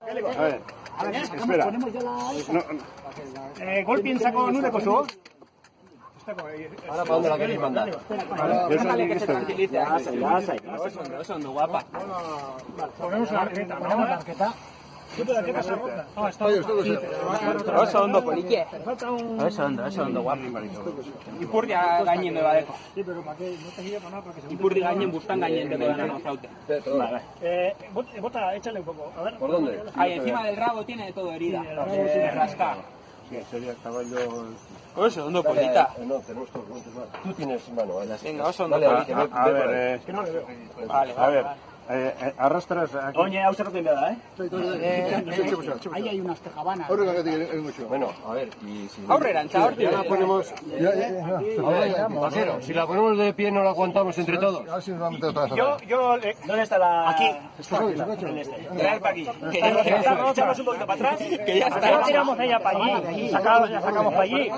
A ver, espera. Golpintzako nudeko zu? Ahora, ¿para dónde la queréis mandar? Déjale que se tranquilice. Eso ando, guapa. Ponemos la arqueta. Oso ondo, polikie. Oso ondo, guapa. Ipurdia gainen beba deko. Ipurdi gainen, bustan gainen deko dana no zaute. Bota, échale un poco. A ver. ¿Por dónde? Ahí, encima del rabo tiene de todo herida. Rasca. Sí, sería caballo... Oso ondo, polita. No, tenemos todos los guantes mal. Tú tienes mano. Venga, oso ondo, Dale, polita. A ver, Vale, a ver, arrastras aquí. Oye, hau zerroten da, Ahí hay unas tejabanas. Bueno, a ver, y si... Aurrerantza, hortik. Ya la ponemos... A ver, vaquero, si la ponemos de pie no la aguantamos entre todos. ¿Dónde está la...? Aquí. Traer pa' aquí. Echamos un poquito para atrás. Que ya está. Ya tiramos ella para allí. Sacamos para allí.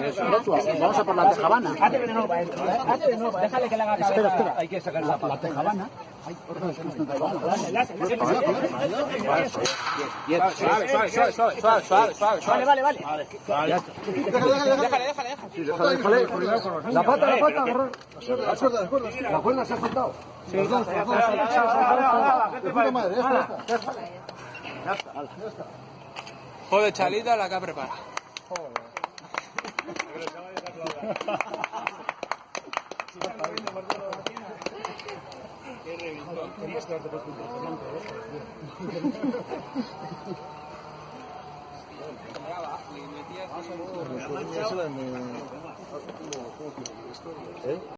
Vamos a por la tejabana. Hazte de nuevo para adentro. Déjale que le haga cabeza. Espera. Hay que sacar esa La parte. tejabana. Ay, por favor, que no está tejabana. Suave. Déjale. La pata, agarrar. La cuerda se ha soltado. Joder, Chalita, la que ha preparado.